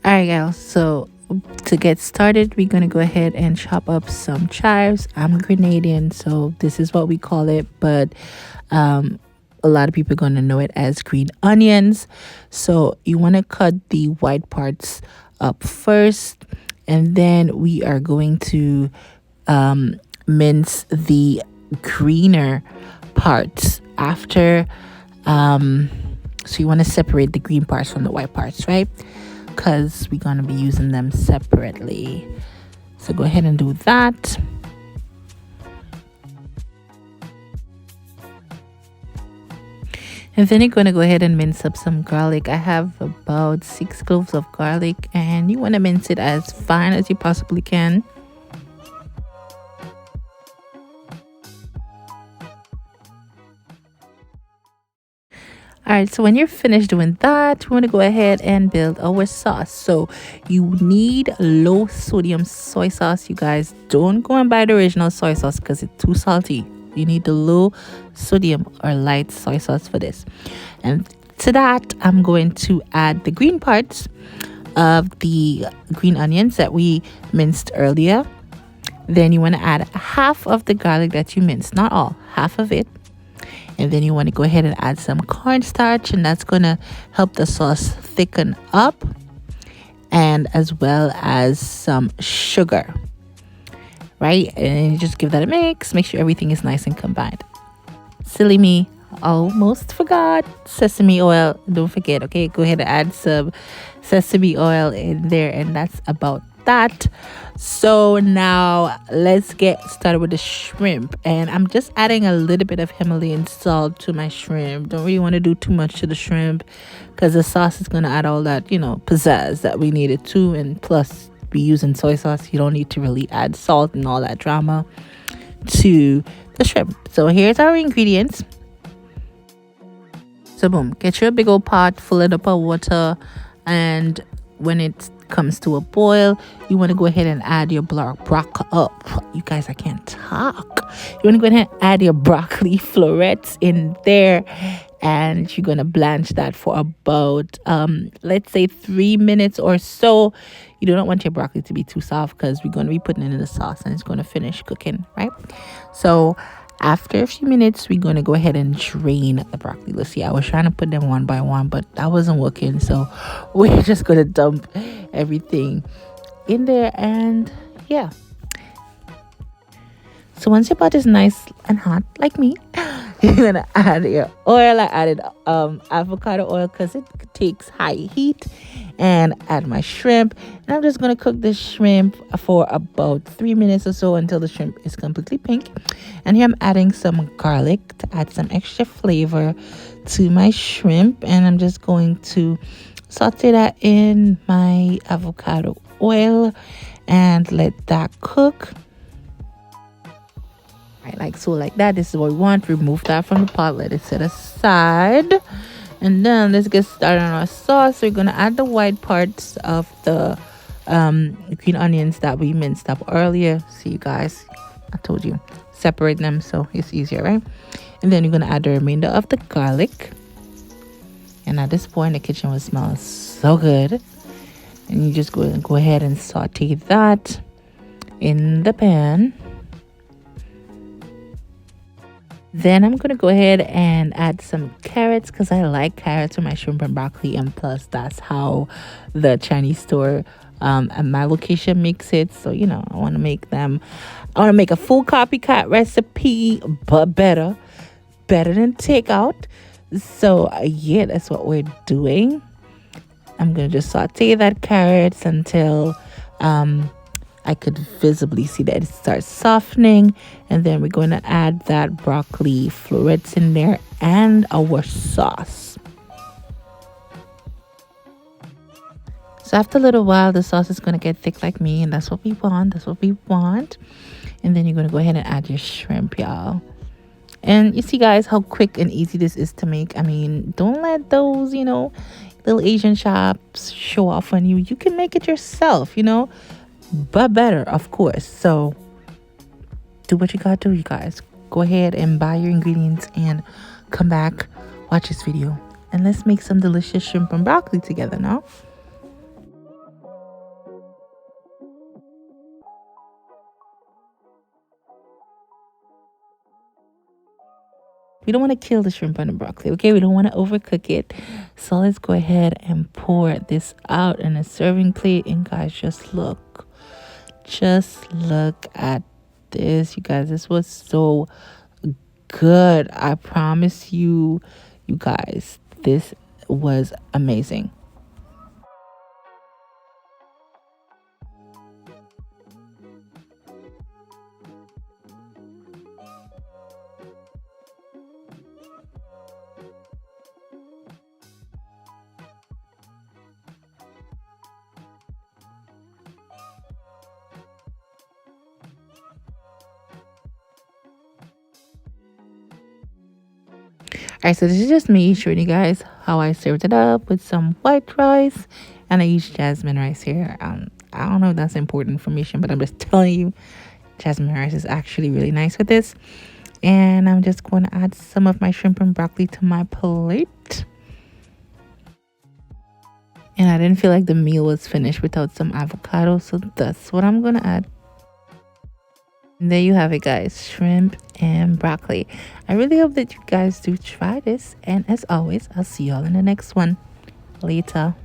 All right, guys. So to get started, we're gonna go ahead and chop up some chives. I'm Grenadian, so this is what we call it, but um, a lot of people are gonna know it as green onions. So you want to cut the white parts up first, and then we are going to mince the greener parts after. So you want to separate the green parts from the white parts, right? Because we're going to be using them separately. So go ahead and do that. And then you're going to go ahead and mince up some garlic. I have about 6 cloves of garlic, and you want to mince it as fine as you possibly can. All right, so when you're finished doing that, we want to go ahead and build our sauce. So you need low sodium soy sauce. You guys, don't go and buy the original soy sauce because it's too salty. You need the low sodium or light soy sauce for this. And to that, I'm going to add the green parts of the green onions that we minced earlier. Then you want to add half of the garlic that you minced, not all, half of it. And then you want to go ahead and add some cornstarch, and that's going to help the sauce thicken up, and as well as some sugar, right? And you just give that a mix. Make sure everything is nice and combined. Silly me, almost forgot sesame oil. Don't forget, okay? Go ahead and add some sesame oil in there, and that's about that. So now let's get started with the shrimp, and I'm just adding a little bit of Himalayan salt to my shrimp. Don't really want to do too much to the shrimp because the sauce is going to add all that, pizzazz that we needed to, and plus be using soy sauce. You don't need to really add salt and all that drama to the shrimp. So here's our ingredients. So boom, get your big old pot, fill it up with water, and when it comes to a boil, you want to go ahead and add your broccoli up. You guys, I can't talk. You want to go ahead and add your broccoli florets in there, and you're going to blanch that for about let's say 3 minutes or so. You do not want your broccoli to be too soft because we're going to be putting it in the sauce and it's going to finish cooking, right? So after a few minutes, we're going to go ahead and drain the broccoli. Let's see, I was trying to put them one by one, but that wasn't working. So we're just going to dump everything in there, and yeah. So once your pot is nice and hot, like me, you're going to add your oil. I added avocado oil because it takes high heat, and add my shrimp. And I'm just going to cook the shrimp for about 3 minutes or so until the shrimp is completely pink. And here I'm adding some garlic to add some extra flavor to my shrimp. And I'm just going to saute that in my avocado oil and let that cook. Right, like that. This is what we want. Remove that from the pot. Let it set aside. And then let's get started on our sauce. We're going to add the white parts of the green onions that we minced up earlier. See, you guys, I told you, separate them so it's easier, right? And then you're going to add the remainder of the garlic. And at this point, the kitchen will smell so good. And you just go ahead and saute that in the pan. Then I'm going to go ahead and add some carrots because I like carrots with my shrimp and broccoli. And plus, that's how the Chinese store at my location makes it. So, I want to make a full copycat recipe, but better than Takeout. So, yeah, that's what we're doing. I'm going to just saute that carrots until I could visibly see that it starts softening, and then we're going to add that broccoli florets in there and our sauce. So after a little while, the sauce is going to get thick like me, and that's what we want. That's what we want. And then you're going to go ahead and add your shrimp, y'all. And you see, guys, how quick and easy this is to make. I mean, don't let those, little Asian shops show off on you. You can make it yourself, but better, of course. So do what you got to do, you guys. Go ahead and buy your ingredients and come back, watch this video, and let's make some delicious shrimp and broccoli together now. We don't want to kill the shrimp and the broccoli, okay? We don't want to overcook it. So let's go ahead and pour this out in a serving plate. And guys, just look. Just look at this, you guys. This was so good. I promise you, you guys, this was amazing. Alright, so this is just me showing you guys how I served it up with some white rice, and I used jasmine rice here. I don't know if that's important information, but I'm just telling you, jasmine rice is actually really nice with this. And I'm just going to add some of my shrimp and broccoli to my plate. And I didn't feel like the meal was finished without some avocado, so that's what I'm going to add. And there you have it, guys, shrimp and broccoli. I really hope that you guys do try this. And as always, I'll see y'all in the next one. Later.